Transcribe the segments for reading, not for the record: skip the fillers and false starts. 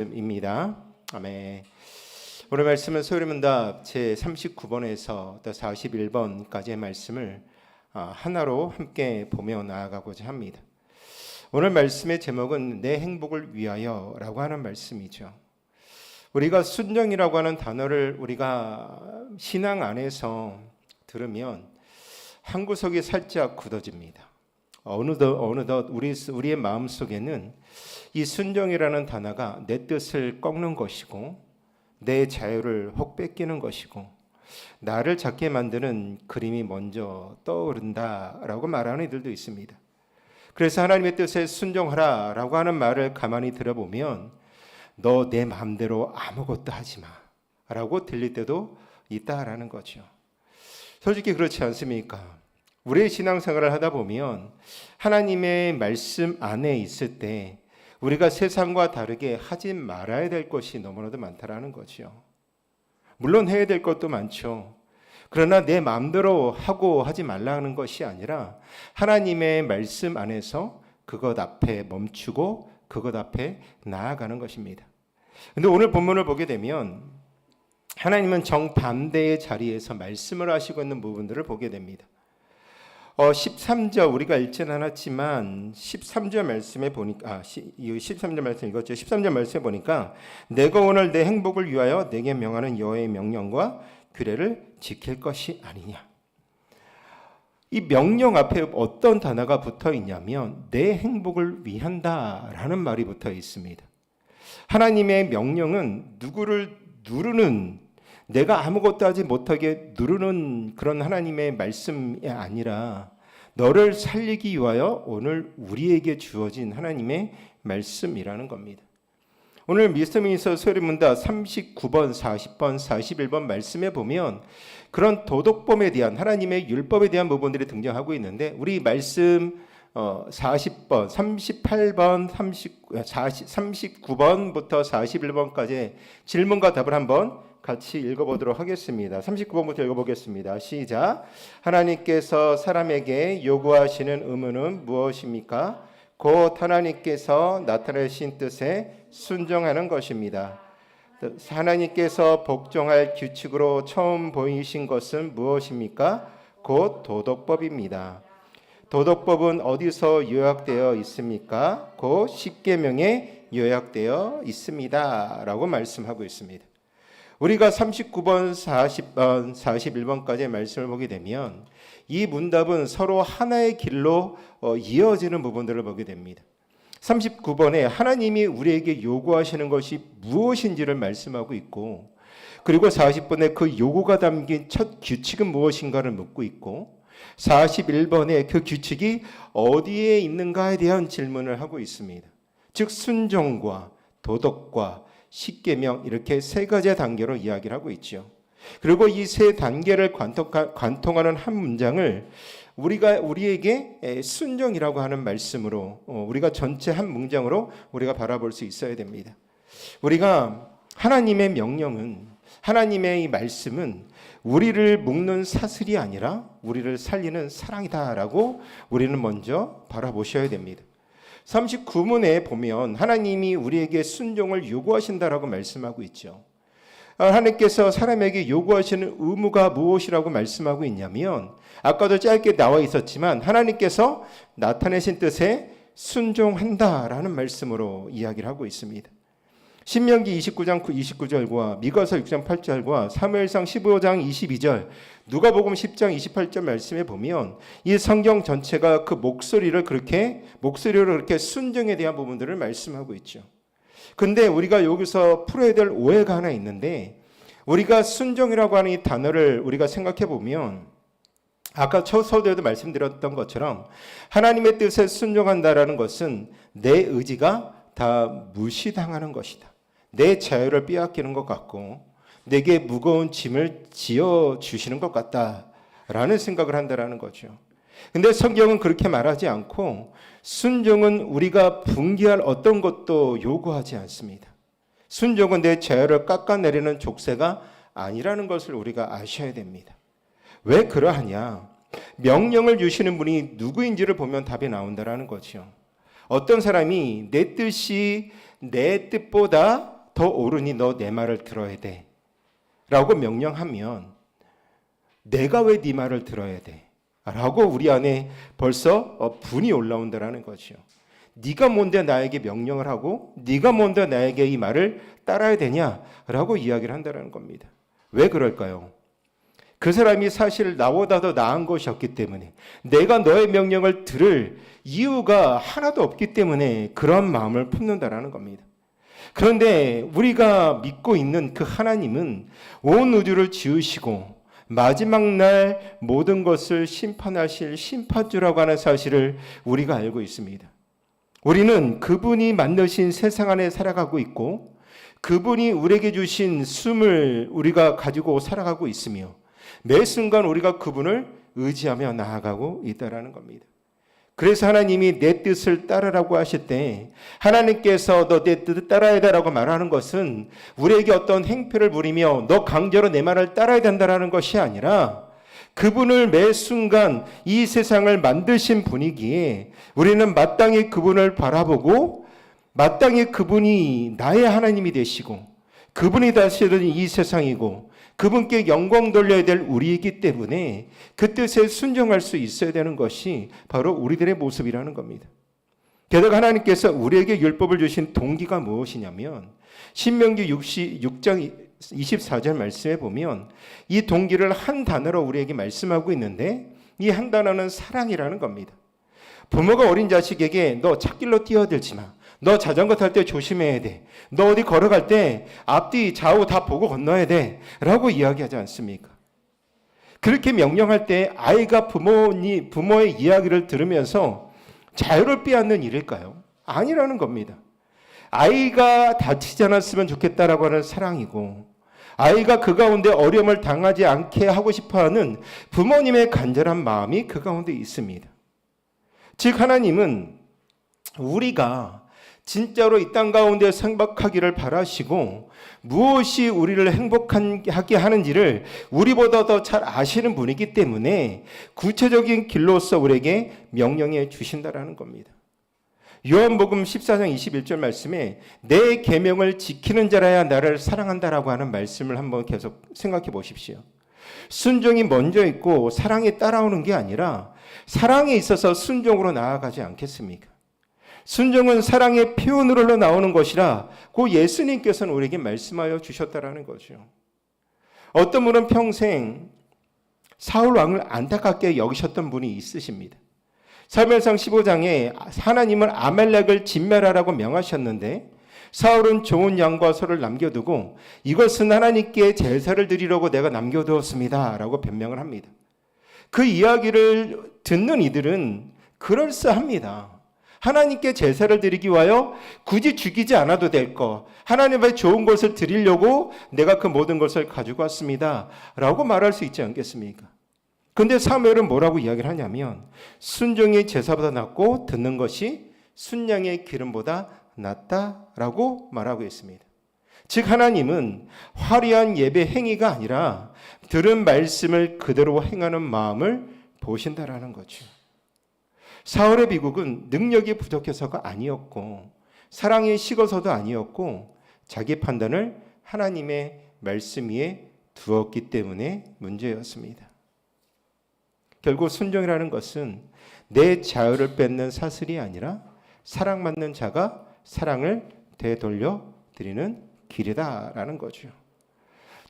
입니다. 아멘. 오늘 말씀은 소리문답 제 39번에서 또 41번까지의 말씀을 하나로 함께 보며 나아가고자 합니다. 오늘 말씀의 제목은 내 행복을 위하여라고 하는 말씀이죠. 우리가 순종이라고 하는 단어를 우리가 신앙 안에서 들으면 한 구석이 살짝 굳어집니다. 어느덧 우리의 마음 속에는 이 순종이라는 단어가 내 뜻을 꺾는 것이고 내 자유를 혹 뺏기는 것이고 나를 작게 만드는 그림이 먼저 떠오른다라고 말하는 이들도 있습니다. 그래서 하나님의 뜻에 순종하라 라고 하는 말을 가만히 들어보면 너 내 마음대로 아무것도 하지 마 라고 들릴 때도 있다라는 거죠. 솔직히 그렇지 않습니까? 우리의 신앙생활을 하다 보면 하나님의 말씀 안에 있을 때 우리가 세상과 다르게 하지 말아야 될 것이 너무나도 많다라는 거죠. 물론 해야 될 것도 많죠. 그러나 내 마음대로 하고 하지 말라는 것이 아니라 하나님의 말씀 안에서 그것 앞에 멈추고 그것 앞에 나아가는 것입니다. 근데 오늘 본문을 보게 되면 하나님은 정반대의 자리에서 말씀을 하시고 있는 부분들을 보게 됩니다. 13절 우리가 읽지는 않았지만 13절 말씀에 보니까 13절 말씀 읽었죠. 13절 말씀에 보니까 내가 오늘 내 행복을 위하여 내게 명하는 여호와의 명령과 규례를 지킬 것이 아니냐. 이 명령 앞에 어떤 단어가 붙어 있냐면 내 행복을 위한다라는 말이 붙어 있습니다. 하나님의 명령은 누구를 누르는 내가 아무것도 하지 못하게 누르는 그런 하나님의 말씀이 아니라 너를 살리기 위하여 오늘 우리에게 주어진 하나님의 말씀이라는 겁니다. 오늘 미스터미니서 소리문답 39번, 40번, 41번 말씀에 보면 그런 도덕범에 대한 하나님의 율법에 대한 부분들이 등장하고 있는데 우리 말씀 40번, 38번, 39번부터 41번까지 질문과 답을 한번 같이 읽어보도록 하겠습니다. 39번부터 읽어보겠습니다. 시작. 하나님께서 사람에게 요구하시는 의무는 무엇입니까? 곧 하나님께서 나타내신 뜻에 순종하는 것입니다. 하나님께서 복종할 규칙으로 처음 보이신 것은 무엇입니까? 곧 도덕법입니다. 도덕법은 어디서 요약되어 있습니까? 곧 십계명에 요약되어 있습니다. 라고 말씀하고 있습니다. 우리가 39번, 40번, 41번까지의 말씀을 보게 되면 이 문답은 서로 하나의 길로 이어지는 부분들을 보게 됩니다. 39번에 하나님이 우리에게 요구하시는 것이 무엇인지를 말씀하고 있고 그리고 40번에 그 요구가 담긴 첫 규칙은 무엇인가를 묻고 있고 41번에 그 규칙이 어디에 있는가에 대한 질문을 하고 있습니다. 즉 순종과 도덕과 십계명 이렇게 세 가지 단계로 이야기를 하고 있죠. 그리고 이 세 단계를 관통하는 한 문장을 우리에게 순종이라고 하는 말씀으로 우리가 전체 한 문장으로 우리가 바라볼 수 있어야 됩니다. 우리가 하나님의 명령은 하나님의 이 말씀은 우리를 묶는 사슬이 아니라 우리를 살리는 사랑이다라고 우리는 먼저 바라보셔야 됩니다. 39문에 보면 하나님이 우리에게 순종을 요구하신다라고 말씀하고 있죠. 하나님께서 사람에게 요구하시는 의무가 무엇이라고 말씀하고 있냐면 아까도 짧게 나와 있었지만 하나님께서 나타내신 뜻에 순종한다라는 말씀으로 이야기를 하고 있습니다. 신명기 29장 29절과 미가서 6장 8절과 사무엘상 15장 22절 누가복음 10장 28절 말씀에 보면 이 성경 전체가 그 목소리로 그렇게 순종에 대한 부분들을 말씀하고 있죠. 근데 우리가 여기서 풀어야 될 오해가 하나 있는데 우리가 순종이라고 하는 이 단어를 우리가 생각해 보면 아까 첫 서두에도 말씀드렸던 것처럼 하나님의 뜻에 순종한다라는 것은 내 의지가 다 무시당하는 것이다. 내 자유를 빼앗기는 것 같고 내게 무거운 짐을 지어주시는 것 같다라는 생각을 한다라는 거죠. 근데 성경은 그렇게 말하지 않고 순종은 우리가 분개할 어떤 것도 요구하지 않습니다. 순종은 내 자유를 깎아내리는 족쇄가 아니라는 것을 우리가 아셔야 됩니다. 왜 그러하냐? 명령을 주시는 분이 누구인지를 보면 답이 나온다라는 거죠. 어떤 사람이 내 뜻이 내 뜻보다 더 옳으니 너 내 말을 들어야 돼 라고 명령하면 내가 왜 네 말을 들어야 돼? 라고 우리 안에 벌써 분이 올라온다라는 거죠. 네가 뭔데 나에게 명령을 하고 네가 뭔데 나에게 이 말을 따라야 되냐라고 이야기를 한다는 겁니다. 왜 그럴까요? 그 사람이 사실 나보다 더 나은 것이었기 때문에 내가 너의 명령을 들을 이유가 하나도 없기 때문에 그런 마음을 품는다라는 겁니다. 그런데 우리가 믿고 있는 그 하나님은 온 우주를 지으시고 마지막 날 모든 것을 심판하실 심판주라고 하는 사실을 우리가 알고 있습니다. 우리는 그분이 만드신 세상 안에 살아가고 있고 그분이 우리에게 주신 숨을 우리가 가지고 살아가고 있으며 매 순간 우리가 그분을 의지하며 나아가고 있다라는 겁니다. 그래서 하나님이 내 뜻을 따르라고 하실 때 하나님께서 너 내 뜻을 따라야 되라고 말하는 것은 우리에게 어떤 행패를 부리며 너 강제로 내 말을 따라야 된다라는 것이 아니라 그분을 매 순간 이 세상을 만드신 분이기에 우리는 마땅히 그분을 바라보고 마땅히 그분이 나의 하나님이 되시고 그분이 다스리는 이 세상이고 그분께 영광 돌려야 될 우리이기 때문에 그 뜻에 순종할 수 있어야 되는 것이 바로 우리들의 모습이라는 겁니다. 게다가 하나님께서 우리에게 율법을 주신 동기가 무엇이냐면 신명기 6장 24절 말씀에 보면 이 동기를 한 단어로 우리에게 말씀하고 있는데 이 한 단어는 사랑이라는 겁니다. 부모가 어린 자식에게 너 찻길로 뛰어들지 마. 너 자전거 탈 때 조심해야 돼. 너 어디 걸어갈 때 앞뒤 좌우 다 보고 건너야 돼. 라고 이야기하지 않습니까? 그렇게 명령할 때 아이가 부모의 이야기를 들으면서 자유를 빼앗는 일일까요? 아니라는 겁니다. 아이가 다치지 않았으면 좋겠다라고 하는 사랑이고 아이가 그 가운데 어려움을 당하지 않게 하고 싶어하는 부모님의 간절한 마음이 그 가운데 있습니다. 즉 하나님은 우리가 진짜로 이 땅 가운데 행복하기를 바라시고 무엇이 우리를 행복하게 하는지를 우리보다 더 잘 아시는 분이기 때문에 구체적인 길로서 우리에게 명령해 주신다라는 겁니다. 요한복음 14장 21절 말씀에 내 계명을 지키는 자라야 나를 사랑한다라고 하는 말씀을 한번 계속 생각해 보십시오. 순종이 먼저 있고 사랑이 따라오는 게 아니라 사랑에 있어서 순종으로 나아가지 않겠습니까? 순종은 사랑의 표현으로 나오는 것이라 그 예수님께서는 우리에게 말씀하여 주셨다라는 거죠. 어떤 분은 평생 사울 왕을 안타깝게 여기셨던 분이 있으십니다. 사무엘상 15장에 하나님은 아말렉을 진멸하라고 명하셨는데 사울은 좋은 양과 소를 남겨두고 이것은 하나님께 제사를 드리려고 내가 남겨두었습니다 라고 변명을 합니다. 그 이야기를 듣는 이들은 그럴싸합니다. 하나님께 제사를 드리기 위하여 굳이 죽이지 않아도 될 것, 하나님의 좋은 것을 드리려고 내가 그 모든 것을 가지고 왔습니다 라고 말할 수 있지 않겠습니까? 그런데 사무엘은 뭐라고 이야기를 하냐면 순종이 제사보다 낫고 듣는 것이 순양의 기름보다 낫다라고 말하고 있습니다. 즉 하나님은 화려한 예배 행위가 아니라 들은 말씀을 그대로 행하는 마음을 보신다라는 거죠. 사울의 비극은 능력이 부족해서가 아니었고 사랑이 식어서도 아니었고 자기 판단을 하나님의 말씀 위에 두었기 때문에 문제였습니다. 결국 순종이라는 것은 내 자유를 뺏는 사슬이 아니라 사랑받는 자가 사랑을 되돌려 드리는 길이다라는 거죠.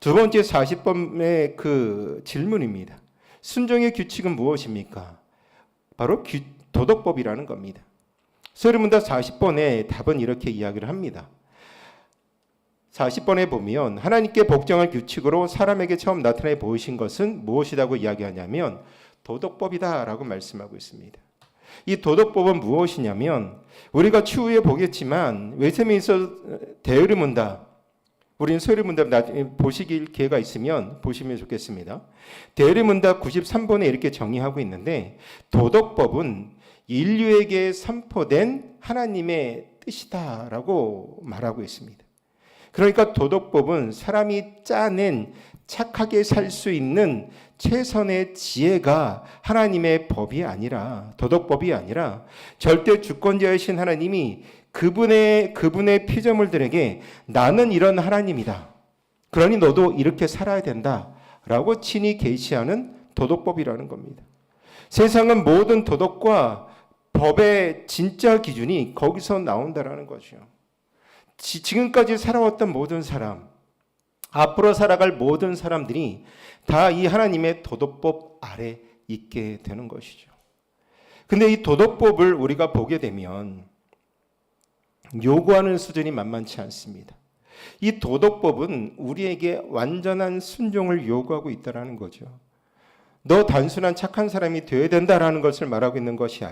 두 번째 40번의 그 질문입니다. 순종의 규칙은 무엇입니까? 바로 도덕법이라는 겁니다. 서리문답 40번의 답은 이렇게 이야기를 합니다. 40번에 보면 하나님께 복종할 규칙으로 사람에게 처음 나타내 보이신 것은 무엇이라고 이야기하냐면 도덕법이다라고 말씀하고 있습니다. 이 도덕법은 무엇이냐면 우리가 추후에 보겠지만 웨스민스터 대의문답, 우리는 서리문답 나중에 보시길 기회가 있으면 보시면 좋겠습니다. 대의문답 93번에 이렇게 정의하고 있는데 도덕법은 인류에게 선포된 하나님의 뜻이다라고 말하고 있습니다. 그러니까 도덕법은 사람이 짜낸 착하게 살 수 있는 최선의 지혜가 하나님의 법이 아니라 도덕법이 아니라 절대 주권자이신 하나님이 그분의 피조물들에게 나는 이런 하나님이다. 그러니 너도 이렇게 살아야 된다라고 친히 계시하는 도덕법이라는 겁니다. 세상은 모든 도덕과 법의 진짜 기준이 거기서 나온다라는 거죠. 지금까지 살아왔던 모든 사람, 앞으로 살아갈 모든 사람들이 다 이 하나님의 도덕법 아래 있게 되는 것이죠. 근데 이 도덕법을 우리가 보게 되면 요구하는 수준이 만만치 않습니다. 이 도덕법은 우리에게 완전한 순종을 요구하고 있다는 거죠. 너 단순한 착한 사람이 되어야 된다라는 것을 말하고 있는 것이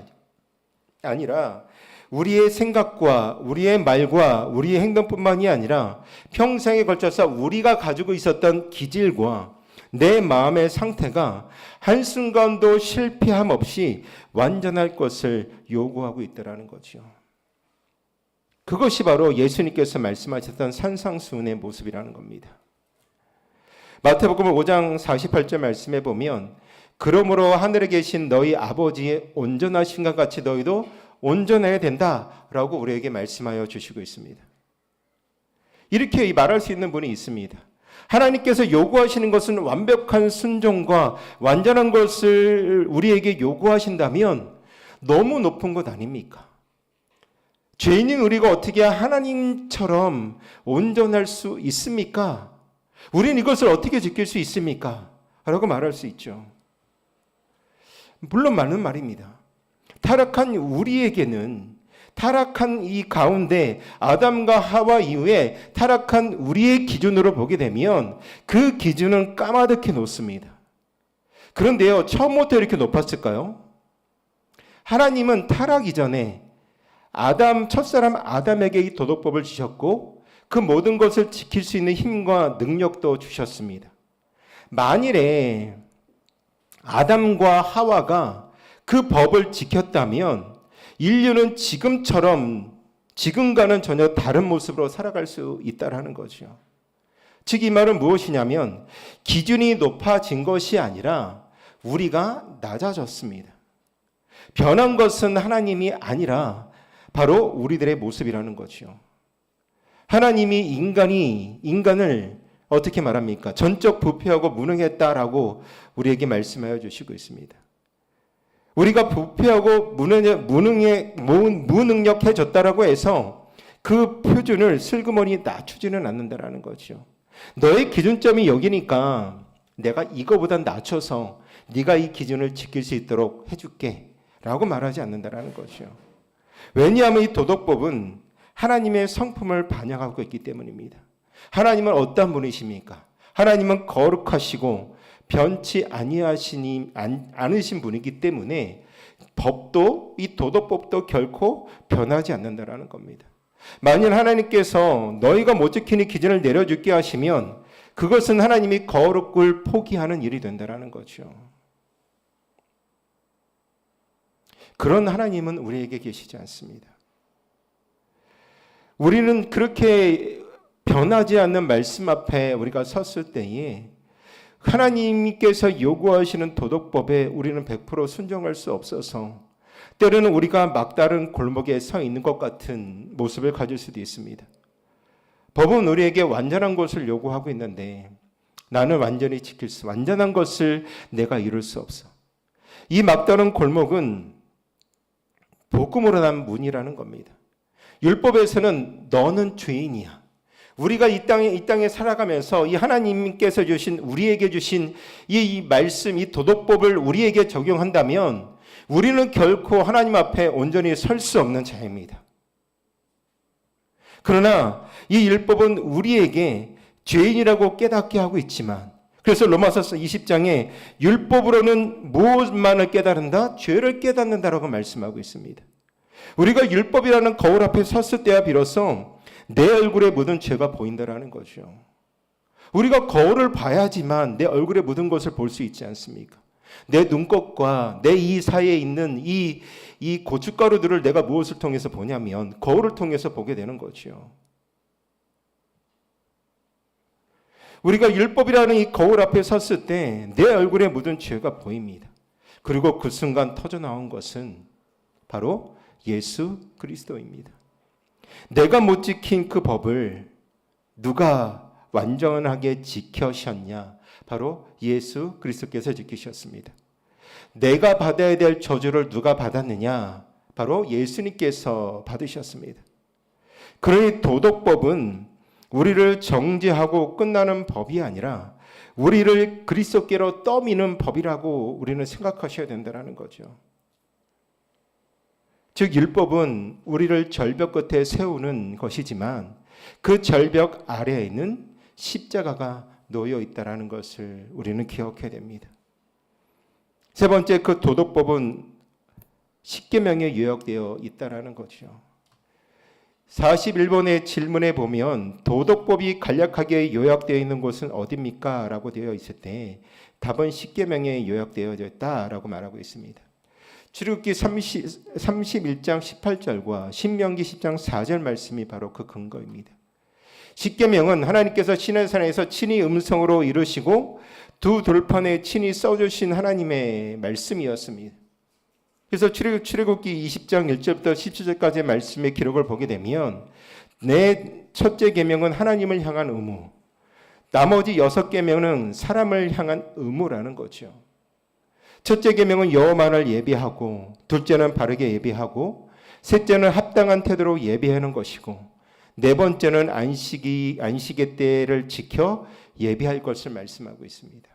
아니라 우리의 생각과 우리의 말과 우리의 행동뿐만이 아니라 평생에 걸쳐서 우리가 가지고 있었던 기질과 내 마음의 상태가 한순간도 실패함 없이 완전할 것을 요구하고 있다는 거죠. 그것이 바로 예수님께서 말씀하셨던 산상수훈의 모습이라는 겁니다. 마태복음 5장 48절 말씀에 보면 그러므로 하늘에 계신 너희 아버지의 온전하신것 같이 너희도 온전해야 된다라고 우리에게 말씀하여 주시고 있습니다. 이렇게 말할 수 있는 분이 있습니다. 하나님께서 요구하시는 것은 완벽한 순종과 완전한 것을 우리에게 요구하신다면 너무 높은 것 아닙니까? 죄인인 우리가 어떻게 하나님처럼 온전할 수 있습니까? 우리는 이것을 어떻게 지킬 수 있습니까? 라고 말할 수 있죠. 물론 맞는 말입니다. 타락한 우리에게는 타락한 이 가운데 아담과 하와 이후에 타락한 우리의 기준으로 보게 되면 그 기준은 까마득히 높습니다. 그런데요, 처음부터 이렇게 높았을까요? 하나님은 타락 이전에 첫사람 아담에게 이 도덕법을 주셨고 그 모든 것을 지킬 수 있는 힘과 능력도 주셨습니다. 만일에 아담과 하와가 그 법을 지켰다면 인류는 지금과는 전혀 다른 모습으로 살아갈 수 있다는 거죠. 즉 이 말은 무엇이냐면 기준이 높아진 것이 아니라 우리가 낮아졌습니다. 변한 것은 하나님이 아니라 바로 우리들의 모습이라는 거죠. 하나님이 인간을 어떻게 말합니까? 전적 부패하고 무능했다라고 우리에게 말씀하여 주시고 있습니다. 우리가 부패하고 무능력해졌다라고 해서 그 표준을 슬그머니 낮추지는 않는다라는 거죠. 너의 기준점이 여기니까 내가 이거보다 낮춰서 네가 이 기준을 지킬 수 있도록 해줄게 라고 말하지 않는다라는 거죠. 왜냐하면 이 도덕법은 하나님의 성품을 반영하고 있기 때문입니다. 하나님은 어떤 분이십니까? 하나님은 거룩하시고 변치 않으신 분이기 때문에 법도 이 도덕법도 결코 변하지 않는다라는 겁니다. 만일 하나님께서 너희가 못 지키는 기준을 내려줄게 하시면 그것은 하나님이 거룩을 포기하는 일이 된다라는 거죠. 그런 하나님은 우리에게 계시지 않습니다. 우리는 그렇게 변하지 않는 말씀 앞에 우리가 섰을 때에 하나님께서 요구하시는 도덕법에 우리는 100% 순종할 수 없어서 때로는 우리가 막다른 골목에 서 있는 것 같은 모습을 가질 수도 있습니다. 법은 우리에게 완전한 것을 요구하고 있는데 나는 완전한 것을 내가 이룰 수 없어. 이 막다른 골목은 복음으로 난 문이라는 겁니다. 율법에서는 너는 죄인이야. 우리가 이 땅에 살아가면서 이 하나님께서 우리에게 주신 이 말씀, 이 도덕법을 우리에게 적용한다면 우리는 결코 하나님 앞에 온전히 설 수 없는 자입니다. 그러나 이 율법은 우리에게 죄인이라고 깨닫게 하고 있지만 그래서 로마서 20장에 율법으로는 무엇만을 깨달은다? 죄를 깨닫는다라고 말씀하고 있습니다. 우리가 율법이라는 거울 앞에 섰을 때야 비로소 내 얼굴에 묻은 죄가 보인다라는 거죠. 우리가 거울을 봐야지만 내 얼굴에 묻은 것을 볼 수 있지 않습니까? 내 눈곱과 내 이 사이에 있는 이 고춧가루들을 내가 무엇을 통해서 보냐면 거울을 통해서 보게 되는 거죠. 우리가 율법이라는 이 거울 앞에 섰을 때 내 얼굴에 묻은 죄가 보입니다. 그리고 그 순간 터져나온 것은 바로 예수 그리스도입니다. 내가 못 지킨 그 법을 누가 완전하게 지켜셨냐? 바로 예수 그리스도께서 지키셨습니다. 내가 받아야 될 저주를 누가 받았느냐? 바로 예수님께서 받으셨습니다. 그러니 도덕법은 우리를 정죄하고 끝나는 법이 아니라 우리를 그리스도께로 떠미는 법이라고 우리는 생각하셔야 된다는 거죠. 즉 율법은 우리를 절벽 끝에 세우는 것이지만 그 절벽 아래에는 십자가가 놓여 있다는 것을 우리는 기억해야 됩니다. 세 번째, 그 도덕법은 십계명에 요약되어 있다는 거죠. 41번의 질문에 보면 도덕법이 간략하게 요약되어 있는 곳은 어디입니까? 라고 되어 있을 때 답은 십계명에 요약되어 있다라고 말하고 있습니다. 출애굽기 31장 18절과 신명기 10장 4절 말씀이 바로 그 근거입니다. 십계명은 하나님께서 시내산에서 친히 음성으로 이루시고 두 돌판에 친히 써주신 하나님의 말씀이었습니다. 그래서 출애굽기 20장 1절부터 17절까지의 말씀의 기록을 보게 되면 내 첫째 계명은 하나님을 향한 의무, 나머지 6계명은 사람을 향한 의무라는 거죠. 첫째 계명은 여호와만을 예배하고, 둘째는 바르게 예배하고, 셋째는 합당한 태도로 예배하는 것이고, 네 번째는 안식의 때를 지켜 예배할 것을 말씀하고 있습니다.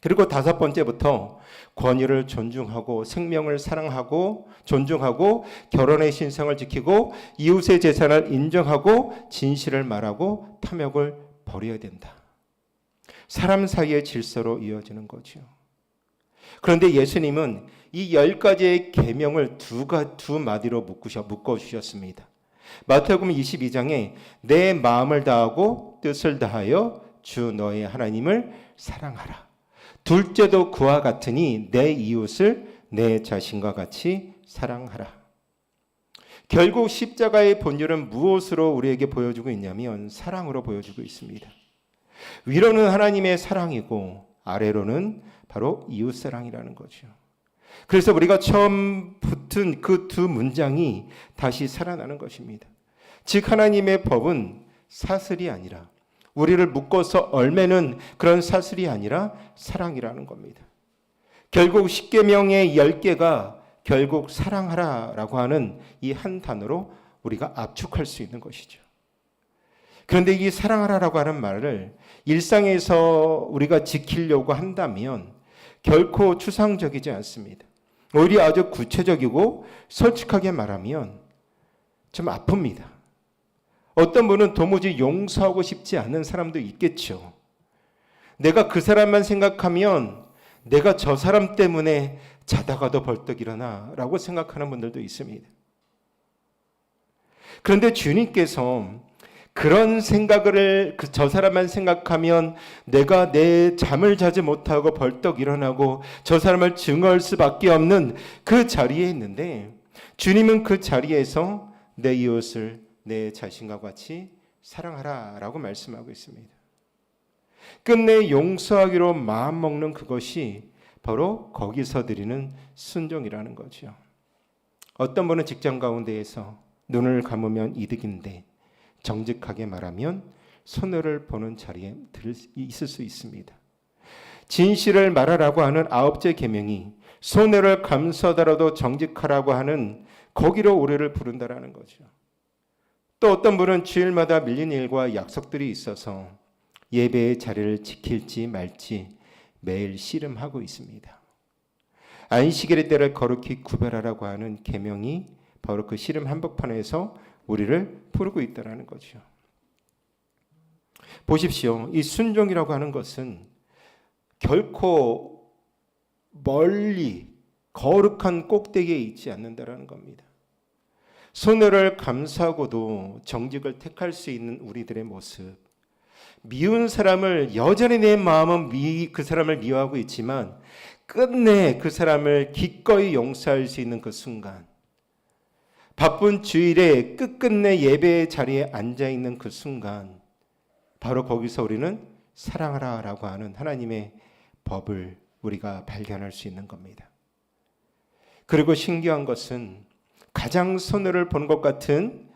그리고 다섯 번째부터 권위를 존중하고 생명을 사랑하고 존중하고 결혼의 신성을 지키고 이웃의 재산을 인정하고 진실을 말하고 탐욕을 버려야 된다. 사람 사이의 질서로 이어지는 거죠. 그런데 예수님은 이 10가지의 계명을 두 마디로 묶어주셨습니다. 마태복음 22장에 내 마음을 다하고 뜻을 다하여 주 너의 하나님을 사랑하라. 둘째도 그와 같으니 내 이웃을 내 자신과 같이 사랑하라. 결국 십자가의 본질은 무엇으로 우리에게 보여주고 있냐면 사랑으로 보여주고 있습니다. 위로는 하나님의 사랑이고 아래로는 바로 이웃 사랑이라는 거죠. 그래서 우리가 처음 붙은 그 두 문장이 다시 살아나는 것입니다. 즉 하나님의 법은 사슬이 아니라 우리를 묶어서 얼매는 그런 사슬이 아니라 사랑이라는 겁니다. 결국 십계명의 10개가 결국 사랑하라라고 하는 이 한 단어로 우리가 압축할 수 있는 것이죠. 그런데 이 사랑하라라고 하는 말을 일상에서 우리가 지키려고 한다면 결코 추상적이지 않습니다. 오히려 아주 구체적이고 솔직하게 말하면 좀 아픕니다. 어떤 분은 도무지 용서하고 싶지 않은 사람도 있겠죠. 내가 그 사람만 생각하면 내가 저 사람 때문에 자다가도 벌떡 일어나 라고 생각하는 분들도 있습니다. 그런데 주님께서 그런 생각을 저 사람만 생각하면 내가 내 잠을 자지 못하고 벌떡 일어나고 저 사람을 증오할 수밖에 없는 그 자리에 있는데 주님은 그 자리에서 내 이웃을 내 자신과 같이 사랑하라라고 말씀하고 있습니다. 끝내 용서하기로 마음먹는 그것이 바로 거기서 드리는 순종이라는 거죠. 어떤 분은 직장 가운데에서 눈을 감으면 이득인데 정직하게 말하면 손해를 보는 자리에 있을 수 있습니다. 진실을 말하라고 하는 9째 계명이 손해를 감수하더라도 정직하라고 하는 거기로 우리를 부른다라는 거죠. 또 어떤 분은 주일마다 밀린 일과 약속들이 있어서 예배의 자리를 지킬지 말지 매일 씨름하고 있습니다. 안식일의 때를 거룩히 구별하라고 하는 계명이 바로 그 씨름 한복판에서 우리를 부르고 있다는 거죠. 보십시오. 이 순종이라고 하는 것은 결코 멀리 거룩한 꼭대기에 있지 않는다는 겁니다. 손해를 감수하고도 정직을 택할 수 있는 우리들의 모습, 미운 사람을 여전히 내 마음은 그 사람을 미워하고 있지만 끝내 그 사람을 기꺼이 용서할 수 있는 그 순간, 바쁜 주일에 끝끝내 예배의 자리에 앉아있는 그 순간, 바로 거기서 우리는 사랑하라라고 하는 하나님의 법을 우리가 발견할 수 있는 겁니다. 그리고 신기한 것은 가장 손해를 본 것 같은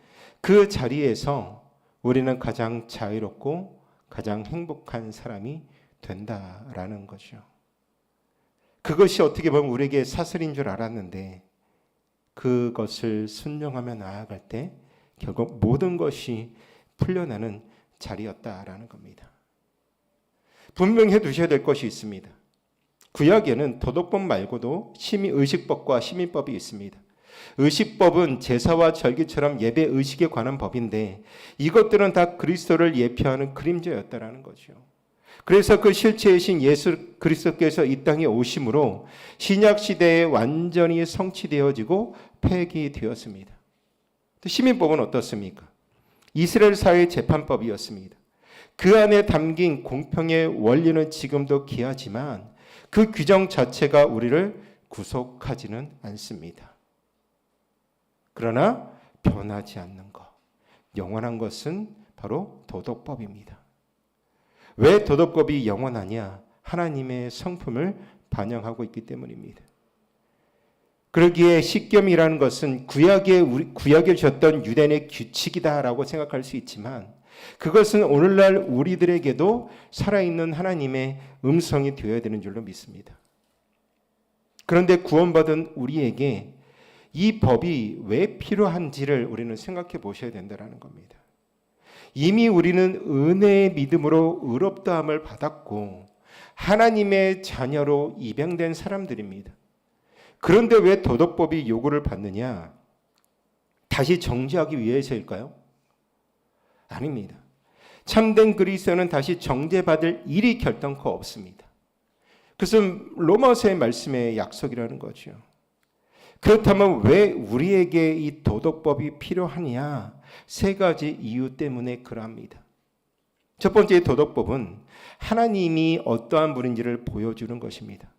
그 자리에서 우리는 가장 자유롭고 가장 행복한 사람이 된다라는 거죠. 그것이 어떻게 보면 우리에게 사슬인 줄 알았는데 그것을 순종하며 나아갈 때 결국 모든 것이 풀려나는 자리였다라는 겁니다. 분명히 두셔야 될 것이 있습니다. 구약에는 도덕법 말고도 의식법과 시민법이 있습니다. 의식법은 제사와 절기처럼 예배 의식에 관한 법인데 이것들은 다 그리스도를 예표하는 그림자였다라는 거죠. 그래서 그 실체이신 예수 그리스도께서 이 땅에 오심으로 신약 시대에 완전히 성취되어지고 폐기되었습니다. 시민법은 어떻습니까? 이스라엘 사회의 재판법이었습니다. 그 안에 담긴 공평의 원리는 지금도 귀하지만 그 규정 자체가 우리를 구속하지는 않습니다. 그러나 변하지 않는 것, 영원한 것은 바로 도덕법입니다. 왜 도덕법이 영원하냐? 하나님의 성품을 반영하고 있기 때문입니다. 그러기에 십계명이라는 것은 구약에 주셨던 유대인의 규칙이다라고 생각할 수 있지만 그것은 오늘날 우리들에게도 살아있는 하나님의 음성이 되어야 되는 줄로 믿습니다. 그런데 구원받은 우리에게 이 법이 왜 필요한지를 우리는 생각해 보셔야 된다는 겁니다. 이미 우리는 은혜의 믿음으로 의롭다함을 받았고 하나님의 자녀로 입양된 사람들입니다. 그런데 왜 도덕법이 요구를 받느냐? 다시 정죄하기 위해서일까요? 아닙니다. 참된 그리스도는 다시 정죄받을 일이 결단코 없습니다. 그것은 로마서의 말씀의 약속이라는 거죠. 그렇다면 왜 우리에게 이 도덕법이 필요하냐? 세 가지 이유 때문에 그러합니다. 첫 번째 도덕법은 하나님이 어떠한 분인지를 보여주는 것입니다.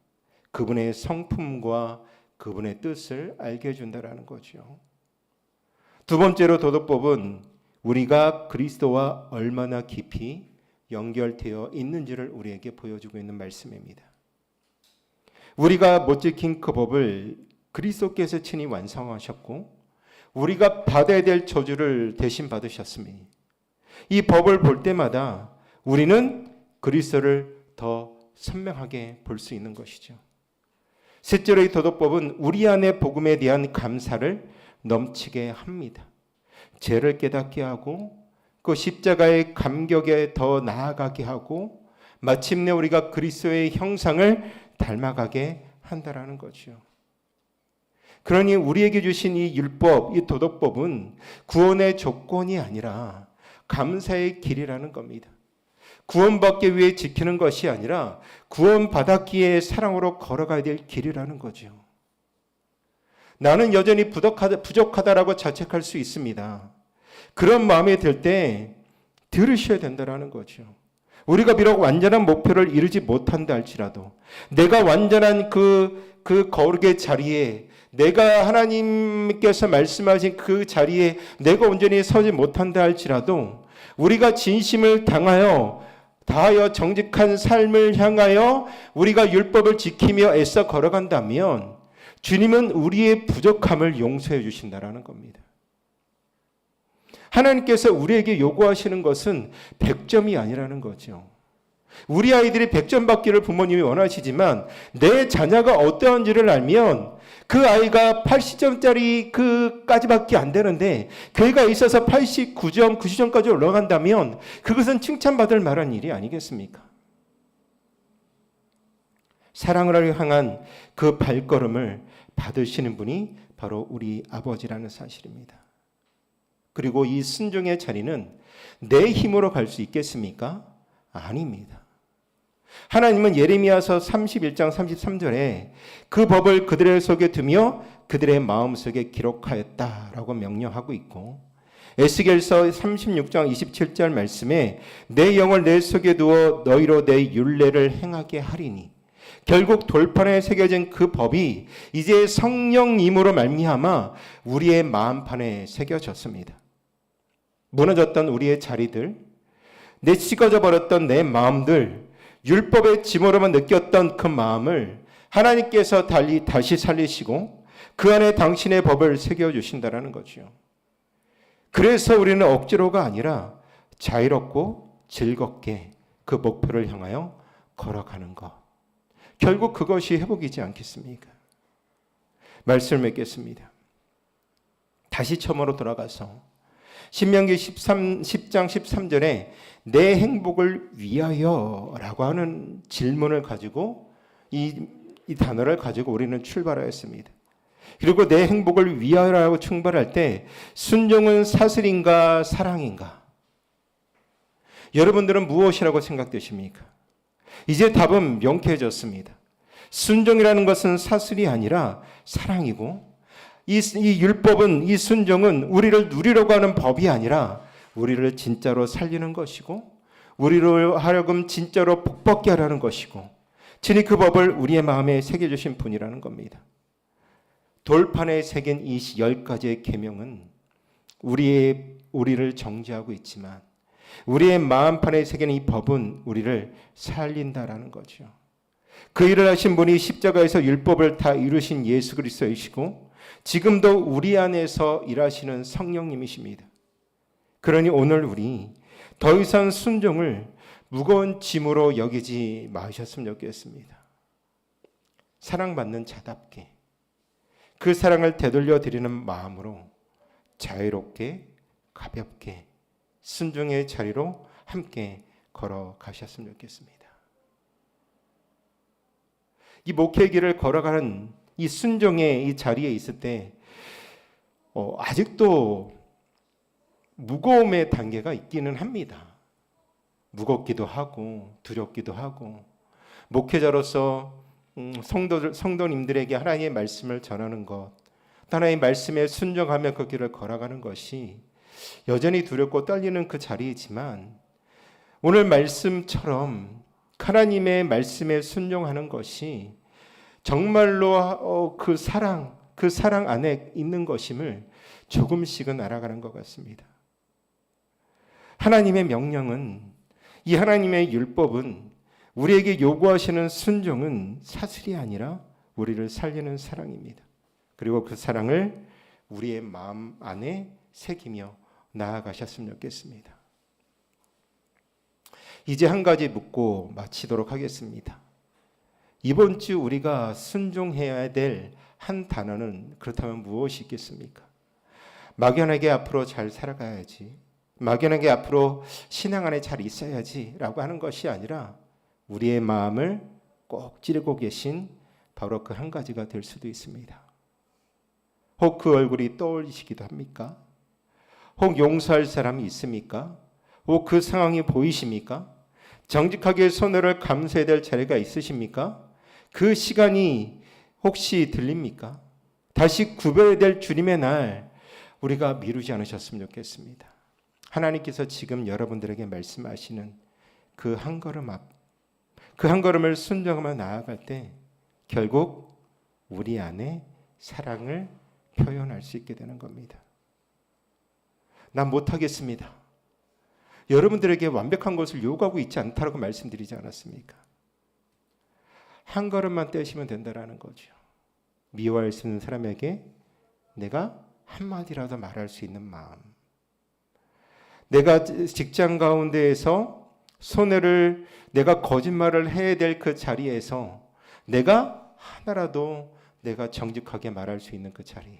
그분의 성품과 그분의 뜻을 알게 해준다는 거죠. 두 번째로 도덕법은 우리가 그리스도와 얼마나 깊이 연결되어 있는지를 우리에게 보여주고 있는 말씀입니다. 우리가 못 지킨 그 법을 그리스도께서 친히 완성하셨고 우리가 받아야 될 저주를 대신 받으셨으니 이 법을 볼 때마다 우리는 그리스도를 더 선명하게 볼 수 있는 것이죠. 셋째로 이 도덕법은 우리 안에 복음에 대한 감사를 넘치게 합니다. 죄를 깨닫게 하고 그 십자가의 감격에 더 나아가게 하고 마침내 우리가 그리스도의 형상을 닮아가게 한다라는 거죠. 그러니 우리에게 주신 이 율법, 이 도덕법은 구원의 조건이 아니라 감사의 길이라는 겁니다. 구원받기 위해 지키는 것이 아니라 구원받았기에 사랑으로 걸어가야 될 길이라는 거죠. 나는 여전히 부족하다라고 자책할 수 있습니다. 그런 마음이 들 때 들으셔야 된다는 거죠. 우리가 비록 완전한 목표를 이루지 못한다 할지라도 내가 완전한 그 거룩의 자리에 내가 하나님께서 말씀하신 그 자리에 내가 온전히 서지 못한다 할지라도 우리가 진심을 다하여 정직한 삶을 향하여 우리가 율법을 지키며 애써 걸어간다면 주님은 우리의 부족함을 용서해 주신다라는 겁니다. 하나님께서 우리에게 요구하시는 것은 100점이 아니라는 거죠. 우리 아이들이 100점 받기를 부모님이 원하시지만 내 자녀가 어떠한지를 알면 그 아이가 80점짜리 그까지밖에 안 되는데 걔가 있어서 89점, 90점까지 올라간다면 그것은 칭찬받을 만한 일이 아니겠습니까? 사랑을 향한 그 발걸음을 받으시는 분이 바로 우리 아버지라는 사실입니다. 그리고 이 순종의 자리는 내 힘으로 갈 수 있겠습니까? 아닙니다. 하나님은 예레미야서 31장 33절에 그 법을 그들의 속에 두며 그들의 마음속에 기록하였다라고 명령하고 있고 에스겔서 36장 27절 말씀에 내 영을 내 속에 두어 너희로 내 율례를 행하게 하리니 결국 돌판에 새겨진 그 법이 이제 성령님으로 말미암아 우리의 마음판에 새겨졌습니다. 무너졌던 우리의 자리들, 내 찢어져 버렸던 내 마음들, 율법의 짐으로만 느꼈던 그 마음을 하나님께서 다시 살리시고 그 안에 당신의 법을 새겨주신다는 거죠. 그래서 우리는 억지로가 아니라 자유롭고 즐겁게 그 목표를 향하여 걸어가는 것. 결국 그것이 회복이지 않겠습니까? 말씀을 맺겠습니다. 다시 처음으로 돌아가서 신명기 10장 13절에 내 행복을 위하여 라고 하는 질문을 가지고 이 단어를 가지고 우리는 출발하였습니다. 그리고 내 행복을 위하여라고 출발할 때 순종은 사슬인가 사랑인가? 여러분들은 무엇이라고 생각되십니까? 이제 답은 명쾌해졌습니다. 순종이라는 것은 사슬이 아니라 사랑이고 이 율법은, 이 순종은 우리를 누리려고 하는 법이 아니라 우리를 진짜로 살리는 것이고 우리로 하여금 진짜로 복받게 하라는 것이고 진히 그 법을 우리의 마음에 새겨주신 분이라는 겁니다. 돌판에 새긴 이 10가지의 계명은 우리를 정죄하고 있지만 우리의 마음판에 새긴 이 법은 우리를 살린다라는 거죠. 그 일을 하신 분이 십자가에서 율법을 다 이루신 예수 그리스도이시고 지금도 우리 안에서 일하시는 성령님이십니다. 그러니 오늘 우리 더 이상 순종을 무거운 짐으로 여기지 마셨으면 좋겠습니다. 사랑받는 자답게 그 사랑을 되돌려 드리는 마음으로 자유롭게 가볍게 순종의 자리로 함께 걸어가셨으면 좋겠습니다. 이 목회의 길을 걸어가는 이 순종의 이 자리에 있을 때 아직도 무거움의 단계가 있기는 합니다. 무겁기도 하고 두렵기도 하고 목회자로서 성도님들에게 하나님의 말씀을 전하는 것, 하나님의 말씀에 순종하며 그 길을 걸어가는 것이 여전히 두렵고 떨리는 그 자리이지만 오늘 말씀처럼 하나님의 말씀에 순종하는 것이 정말로 그 사랑 안에 있는 것임을 조금씩은 알아가는 것 같습니다. 하나님의 명령은, 이 하나님의 율법은, 우리에게 요구하시는 순종은 사슬이 아니라 우리를 살리는 사랑입니다. 그리고 그 사랑을 우리의 마음 안에 새기며 나아가셨으면 좋겠습니다. 이제 한 가지 묻고 마치도록 하겠습니다. 이번 주 우리가 순종해야 될 한 단어는 그렇다면 무엇이 있겠습니까? 막연하게 앞으로 잘 살아가야지, 막연하게 앞으로 신앙 안에 잘 있어야지 라고 하는 것이 아니라 우리의 마음을 꼭 찌르고 계신 바로 그 한 가지가 될 수도 있습니다. 혹 그 얼굴이 떠올리시기도 합니까? 혹 용서할 사람이 있습니까? 혹 그 상황이 보이십니까? 정직하게 손해를 감수해야 될 자리가 있으십니까? 그 시간이 혹시 들립니까? 다시 구별해야 될 주님의 날 우리가 미루지 않으셨으면 좋겠습니다. 하나님께서 지금 여러분들에게 말씀하시는 그 한 걸음 앞, 그 한 걸음을 순종하며 나아갈 때 결국 우리 안에 사랑을 표현할 수 있게 되는 겁니다. 난 못하겠습니다. 여러분들에게 완벽한 것을 요구하고 있지 않다라고 말씀드리지 않았습니까? 한 걸음만 떼시면 된다라는 거죠. 미워할 수 있는 사람에게 내가 한마디라도 말할 수 있는 마음. 내가 직장 가운데에서 손해를, 내가 거짓말을 해야 될 그 자리에서 내가 하나라도 내가 정직하게 말할 수 있는 그 자리.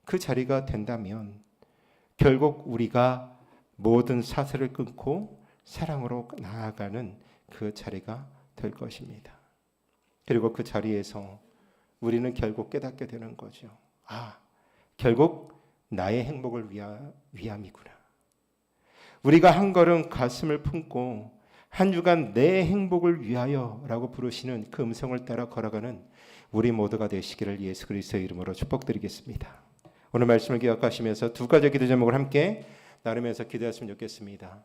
그 자리가 된다면 결국 우리가 모든 사슬을 끊고 사랑으로 나아가는 그 자리가 될 것입니다. 그리고 그 자리에서 우리는 결국 깨닫게 되는 거죠. 아, 결국 나의 행복을 위함이구나. 우리가 한 걸음 가슴을 품고 한 주간 내 행복을 위하여라고 부르시는 그 음성을 따라 걸어가는 우리 모두가 되시기를 예수 그리스도의 이름으로 축복드리겠습니다. 오늘 말씀을 기억하시면서 두 가지 기도 제목을 함께 나누면서 기도했으면 좋겠습니다.